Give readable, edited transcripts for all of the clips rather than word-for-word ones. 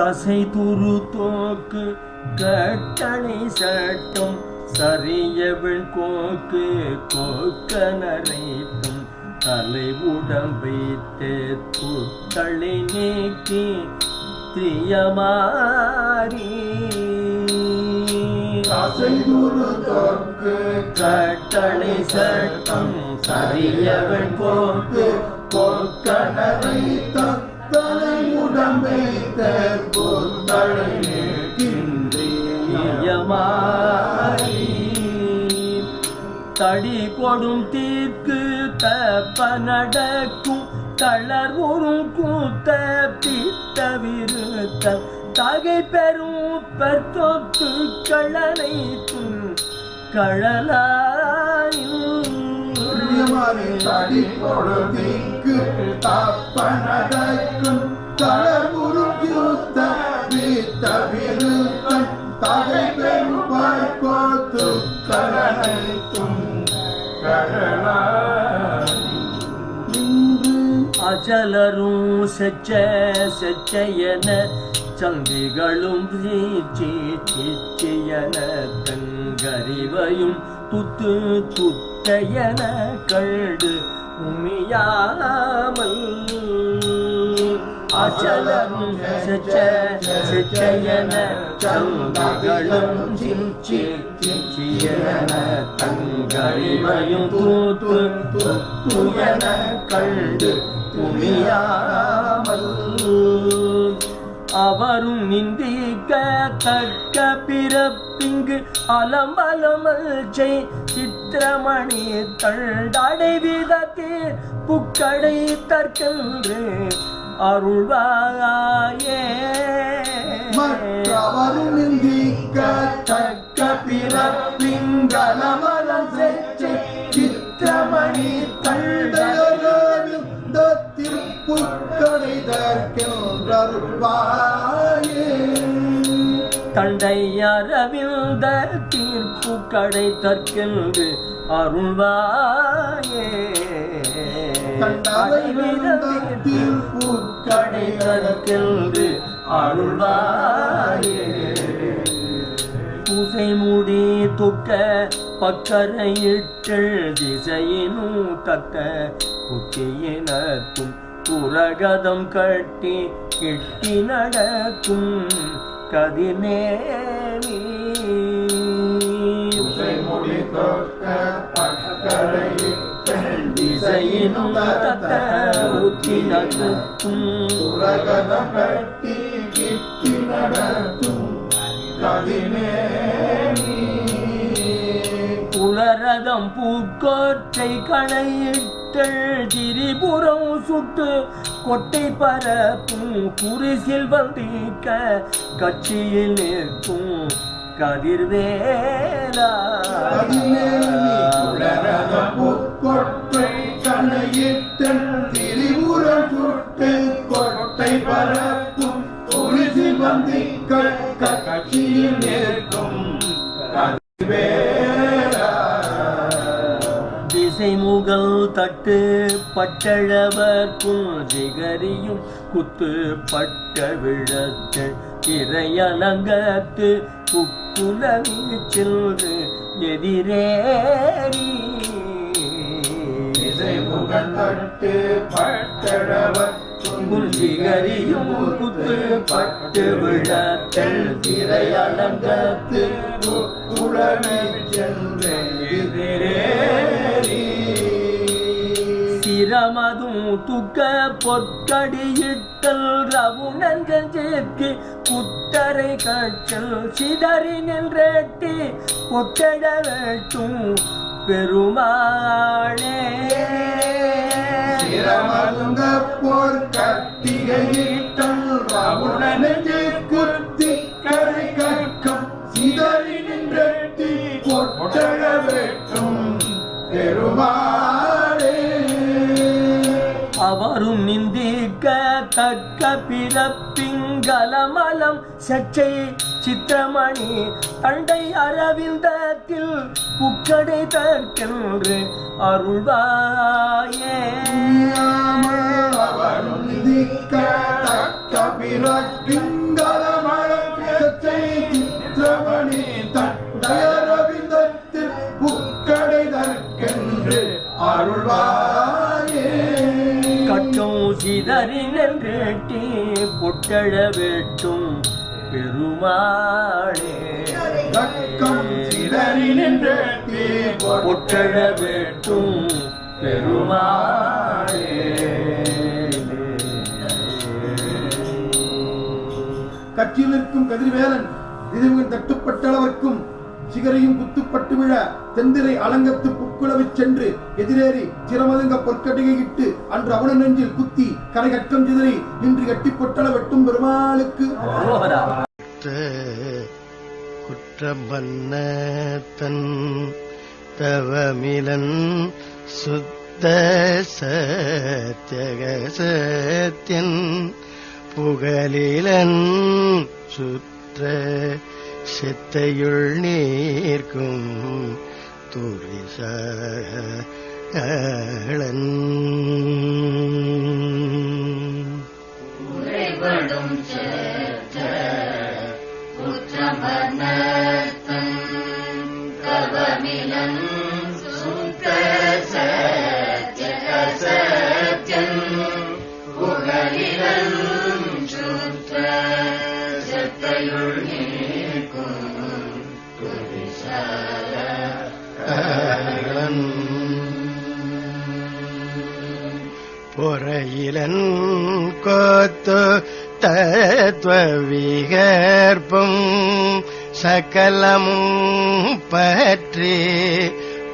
தசை துரு தோக்கு கட்டளை சட்டம் சரியவள் கோக்கு கோக்கனரைத்தும் தலை உடம்பை தேத்தலை நீக்கி திரியமாரி தசை துரு தோக்கு கட்டளை சட்டம் சரியவள் கோக்கு கோக்கனரைத்தும் தலை உடம்பை தேத்தலை தடி கொடும் தீர்க்கு தப்ப நடக்கும் தளர் உறும் கூத்த பித்த விருத்த தகை பெறும் பெற்றொத்து கழனைத்தும் கழலாயும் தடி கொடும் தீர்க்கு தப்ப நடக்கும் தளர் உறும் கூத்த பித்த விருத்தம் தகை பெறும் கோத்து கழனைத்தும் அச்சலரும் செச்சையன சந்திகளும் சீச்செய்யன தங்கறிவையும் துத்தையன கண்டு உமியாமல் அச்சலரும் செச்சையன சந்திகளும் சீச்செய்யன தங்கறிவையும் துயன கண்டு துணியாமல் அவரும் நிந்திக்க தக்க பிறப்பிங்கு அலம்பலமல் செய் சித்திரமணி தண்டடை விதத்தீர் புக்கடை தற்கென்று அருள்வாயே மற்றவரும் நிந்திக்க தக்க பிறப்பிங்கு அலம்பலம் செய் சித்திரமணி தண்டடை திருப்புக்கடை தற்கென்றருள்வாயே தண்டை அரவிந்த தீர்ப்பு கடை தற்கென்று அருள்வாயே தீர்ப்பு கடை தற்கென்று அருள்வாயே பூசை முடி துக்க பக்கரையிட்டல் திசையினும் தக்க புத்தியினத்தும் புரகதம் கட்டி கிட்டி நடக்கும் கதிர்நேமி திசையினும் தக்க புத்தியினத்தும் புரகதம் கட்டி கிட்டி நடக்கும் புலரதம் பூக்கோற்றை கணையிட்டல் திரிபுரம் சுட்டு கொட்டை பரப்பும் குரிசில் வந்திக்க கட்சியில் நிற்கும் கதிர்வேலா புலரதம் பூக்கோற்றை கணையிட்டல் திரிபுரம் சுட்டு கொட்டை பரப்பும் குரிசில் வந்திக்க கட்சியில் நிற்கும் திசைமுகல் தட்டு பட்டழவர்க்கும் ஜிகரியும் குத்து பட்ட விழத்தில் திரையலங்கத்து புக்குலவி சென்று எதிரேறி திசைமுகல் தட்டு பட்டழவர் ஜிகரியும் குத்து பட்டு விழத்தில் திரையலங்கத்து புக்குலவி சென்று எதிரேறி சிரமதும் துக்க பொற்கடியிட்டல் ரவுணஞ்சேற்கு குத்தரை கற்றல் சிதறி நின்றேட்டி பொட்டட வெட்டும் பெருமாளே சிரமதுங்க பொற்கட்டிகையிட்டல் ரவுணஞ்சேற்கு குத்திக்கரை கற்கும் சிதறி நின்றேட்டி பொட்டட வெட்டும் பெருமாளே அவரும் நிந்திக்க தக்க பிறப்பிங்கலமலம் சச்சை சித்திரமணி தண்டை அரவிந்தத்தில் புக்கடை தற்கென்று அருள்வாயே அவரும் நிந்திக்க தக்க பிறப்பிங்கலமலம் சிதறி நின்றேட்டி பொட்டழ வெட்டும் பெருமாளே தக்கம் சிதறி நின்றேட்டி பொட்டழ வெட்டும் பெருமாளே கட்சியில் இருக்கும் கதிர்வேலன் இதுவின் தட்டுப்பட்டளவர்க்கும் சிகரையும் குத்துப்பட்டு விழ தெந்திரை அலங்கத்து புக்குளவிச் சென்று எதிரேறி சிரமதுங்க பொற்கடிகையிட்டு அன்று அவன நெஞ்சில் குத்தி கரை கட்டம் சிதறி இன்று கட்டிப்பட்டள வெட்டும் பெருமாளுக்கு குற்றமன்ன தன் தவமிலன் சுத்த சத்யகசத்யன் புகலிலன் சுற்ற சித்தையுள் நீர்க்கும் துரிசளன் உறைபடும் குற்றமர்த்தன் கவமிலன் சுத்த சத்யகசத்யன் புகலிலன் சுற்ற சித்தையுள் நீர்க்கும் துரிசளன் பொறையிலன் கோத்து தத்துவ விகற்பம் சகலமும் பற்றி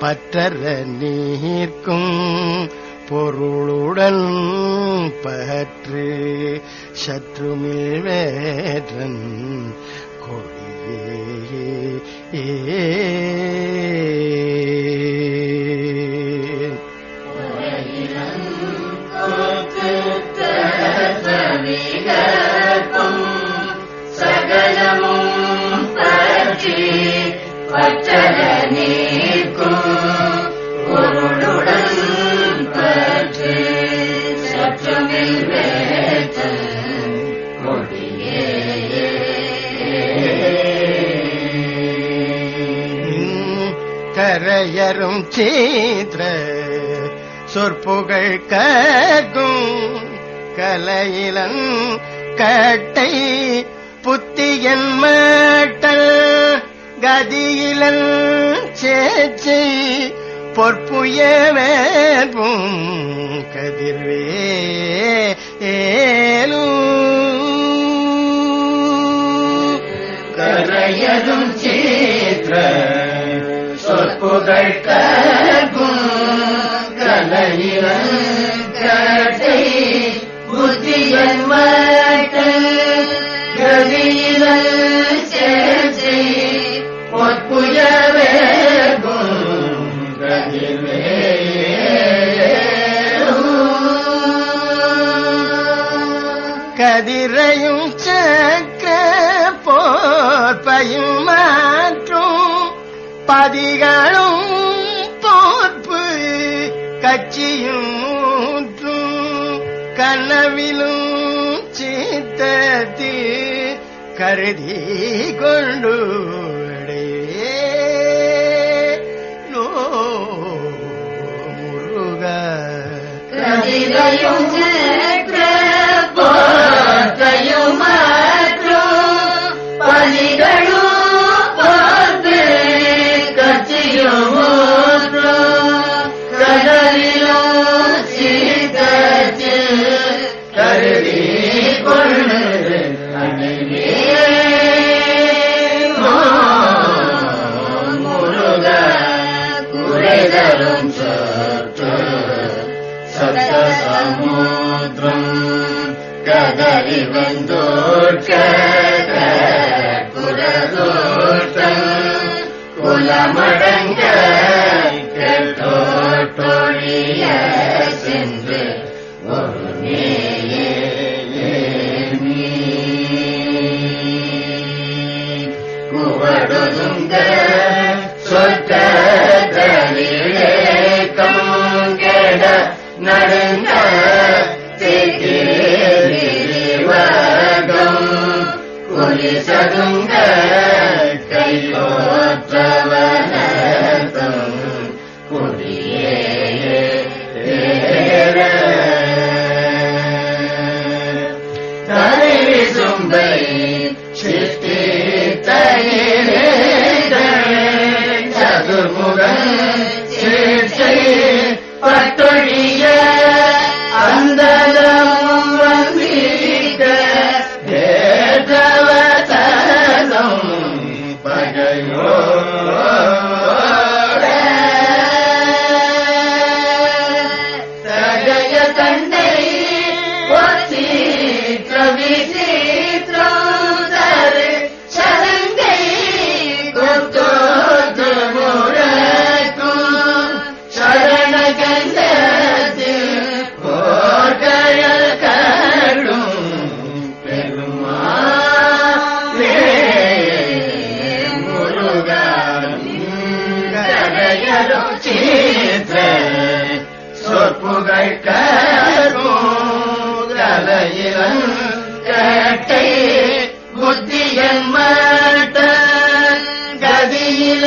பற்றற நீர்க்கும் பொருளுடன் பற்று சற்றுமில் வேற்றன் கொடியே சகலமும் பற்றி பற்றற நீர்க்கும் பொருளுடன் பற்று சற்றுமில் வேற்றன் கொடியே கரையரும் சீத்ர சொற்புகள் கற்கும் கலையிலன் கட்டை புத்தியன் மட்டல் கதியிலன் சேச்சை பொற்புய வேற்பும் கதிர்வே கரையரும் சீத்ர சொற்புகள் கற்கும் கலையிலன் கட்டை புத்தியன் மட்டல் கதியிலன் சேச்சை பொற்புய வேற்பும் கதிர்வே கதிரையும் சக்கர போர்ப்பையும் மாற்றும் பதிகளும் போர்ப்பு கட்சியும் ஊற்றும் கனவிலும் சித்தத்து கருதி கொண்டு முருகா கதிரையும் சக்கர போர்ப்பையும் மாற்றும் பதிகளும் போர்ப்பு கட்சியும் ஊற்றும் கடலிலும் சீதத்து கருதி கொண்டு முருக குறைதரும் சப்த சமுத்திரம் கதறி வந்தோற்க குலதோட்டம் குலமடங்க கேட்டோட்டொழிய சென்று ஒரு குவடுதுங்க சொற்கலிலே கங்கட நடுங்க திரிவகம் குலிசதுங்க கையோற்றவனம் குடியே கொம்பை சித்தித்த சதுர்முகன் சீர்ச்சை பட்டொழிய அந்தரம் வந்தீக தேவதனம் பகையோ தகய தண்டை விசித்திரம் தரு சலங்கை கொத்தோது முழக்கும் சரண கண்டத்தில் கோட்டையல் கடும் பெருமாளே முருகன் கரையரும் சீற்ற சொற்புகை கரும் கலையிலன் கட்டை புத்தியன் மட்ட கதியில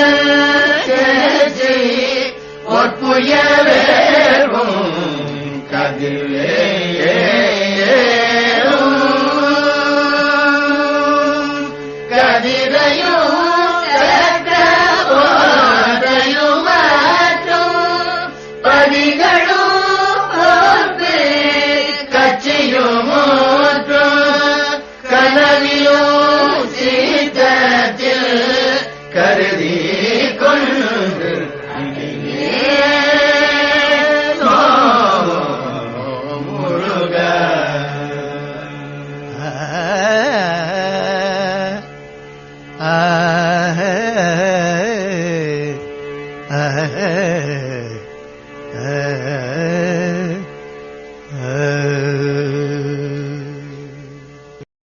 ஒற்புயவேவும் கதிலே கதிரையும் சக்கரவோதையும் மாற்றும் பதிகளும் கட்சியும் கனவிலும் சீதத்தில் கருதி கொண்டு முருக ஆ